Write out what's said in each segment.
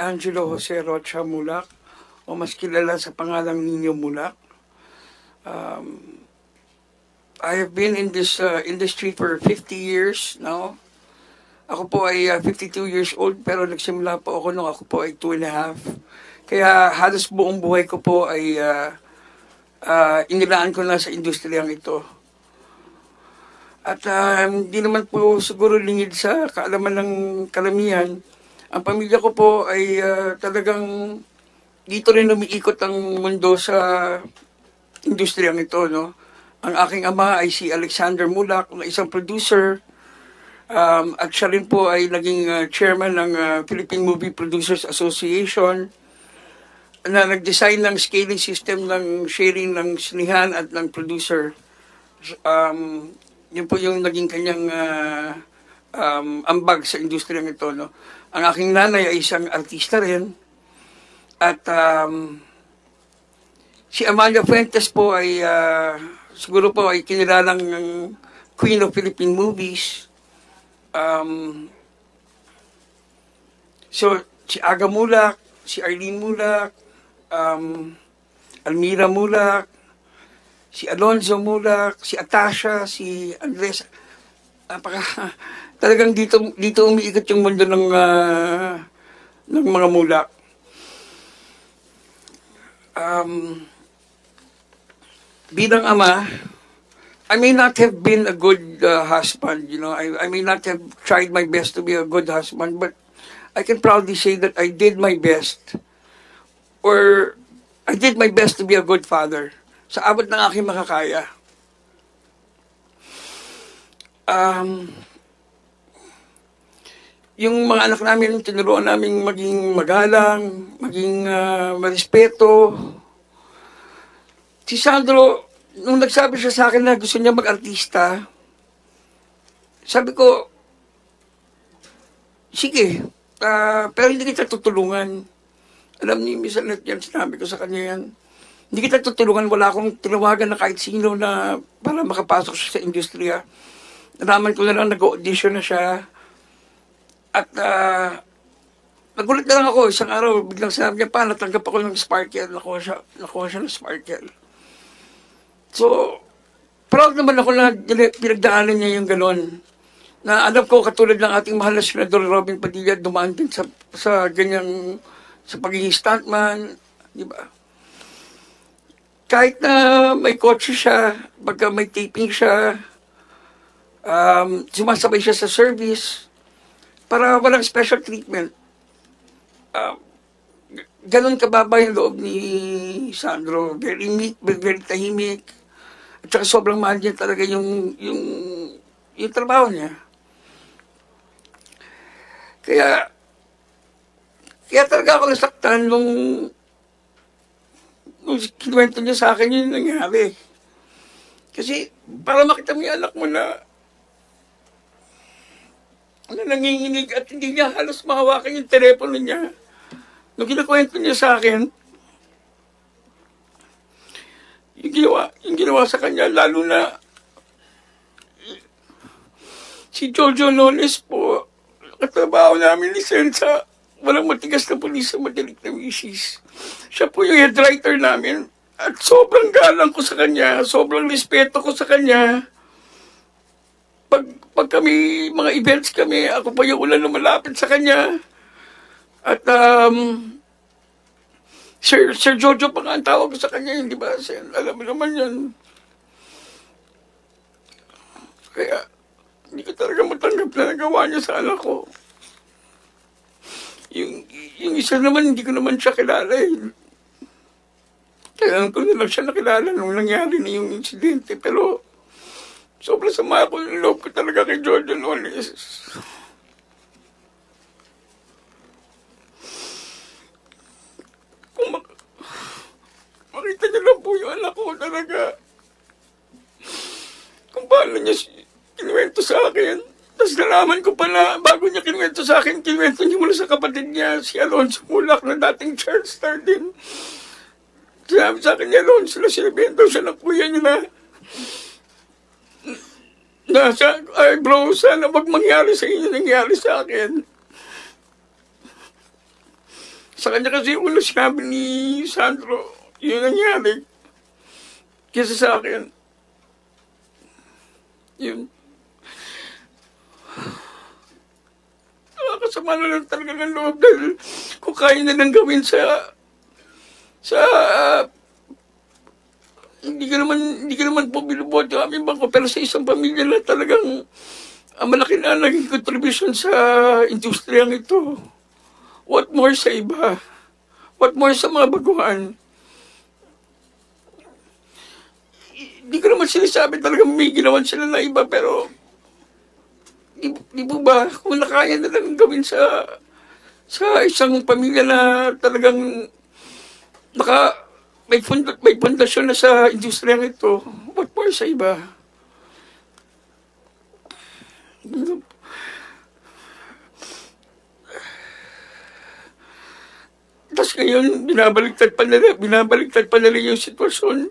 Angelo Jose Rocha Mulak, o mas kilala sa pangalang Nino Mulak. I have been in this industry for 50 years now. Ako po ay 52 years old, pero nagsimula po ako nung ako po ay 2.5. Kaya halos buong buhay ko po ay inilaan ko na sa industriyang ito. At hindi naman po siguro lingid sa kaalaman ng karamihan. Ang pamilya ko po ay talagang dito rin umiikot ang mundo sa industriyang ito, no? Ang aking ama ay si Alexander Mulak, na isang producer. At siya rin po ay naging chairman ng Philippine Movie Producers Association, na nag-design ng scaling system ng sharing ng sinihan at ng producer. Yun po yung naging kanyang ambag sa industriyang ito, no? Ang aking nanay ay isang artista rin. At si Amalia Fuentes po ay siguro po ay kinilalang Queen of Philippine Movies. So, si Aga Mulak, si Arlene Mulak, Almira Mulak, si Alonzo Mulak, si Atasha, si Andres. Talagang dito umiikot yung mundo ng mga Mulak. Bilang ama, I may not have been a good husband, you know. I may not have tried my best to be a good husband, but I can proudly say that I did my best. Or I did my best to be a good father sa abot ng aking makakaya. Yung mga anak namin, tinuruan namin maging magalang, maging marespeto. Si Sandro, nung nagsabi siya sa akin na gusto niya mag-artista, sabi ko, sige, pero hindi kita tutulungan. Alam niyo, minsan yan, sinabi ko sa kanya yan, hindi kita tutulungan, wala akong tinawagan na kahit sino na para makapasok siya sa industriya. Nalaman ko na lang, nag-audition na siya. At nagulat na lang ako, isang araw, biglang sinabi niya pa, natanggap ako ng Sparkle, nakuha siya ng Sparkle. So, proud naman ako na pinagdaanan niya yung gano'n. Na alam ko, katulad ng ating mahal na Senador Robin Padilla, dumaan din sa ganyang, sa pagiging stuntman, di ba? Kahit na may kotse siya, pagka may taping siya, sumasabay siya sa service, para walang special treatment. Ganon kababa yung loob ni Sandro. Very meek, very tahimik. At saka sobrang mahal niya talaga yung trabaho niya. Kaya talaga ako nasaktan nung kinuwento niya sa akin yung nangyari. Kasi para makita mo yung anak mo na nanginginig at hindi niya halos mahawakan yung telepono niya. Nung kinakwento niya sa akin, yung ginawa sa kanya, lalo na si Jojo Nones po, katrabaho namin lisensya, walang matigas na pulis sa madaling na misis. Siya po yung head writer namin. At sobrang galang ko sa kanya, sobrang respeto ko sa kanya. Pag kami, mga events kami, ako pa yung ulan na malapit sa kanya. At Sir Jojo pa nga ang tawag ko sa kanya, hindi ba? Alam mo naman yan. Kaya, hindi ko talaga matanggap na nagawa niya sa anak ko. Yung isa naman, hindi ko naman siya kilala eh. Kaya ko na lang siya nakilala nung nangyari na yung insidente. Pero, sobrang sama ko yung loob ko talaga kay Jordan Ones. Kung makita niyo lang po yung anak ko talaga. Kung paano niya kinuwento sa akin. Tapos nalaman ko pa na bago niya kinuwento sa akin, kinuwento niya mula sa kapatid niya, si Alonzo Mulak, na dating child star din. Sabi sa akin niya, Alonzo, sinabihan daw siya ng kuya niya ay bro, sana wag mangyari sa inyo nangyari sa akin. Sa kanya kasi yung una sinabi ni Sandro, yun nangyari. Kesa sa akin, yun. Nakakasama na lang talaga ng loob dahil kung kaya na lang gawin sa hindi ka naman po binubuhat yung aming bangko, pero sa isang pamilya na talagang malaki na naging contribution sa industriyang ito. What more sa iba? What more sa mga baguhan? Hindi ko naman sinasabi talagang may ginawan sila na iba, pero di po ba, kung nakaya na lang gawin sa isang pamilya na talagang may pundasyon na sa industriyang ito, what more sa iba? Tapos ngayon, binabaliktad pa nila yung sitwasyon.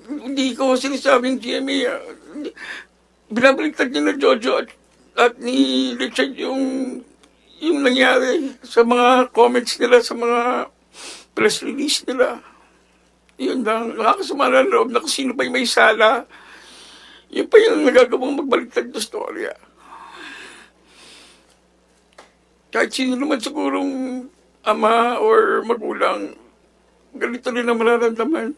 Hindi ko sinasabing GMA, binabaliktad nila Jojo at ni Richard yung nangyari sa mga comments nila, sa mga press release nila. Yun lang, nakakasama na loob na kung sino pa yung may sala. Yun pa yung nagagawang magbaliktad na storya. Kahit sino naman sigurong ama or magulang, ganito rin ang mararamdaman.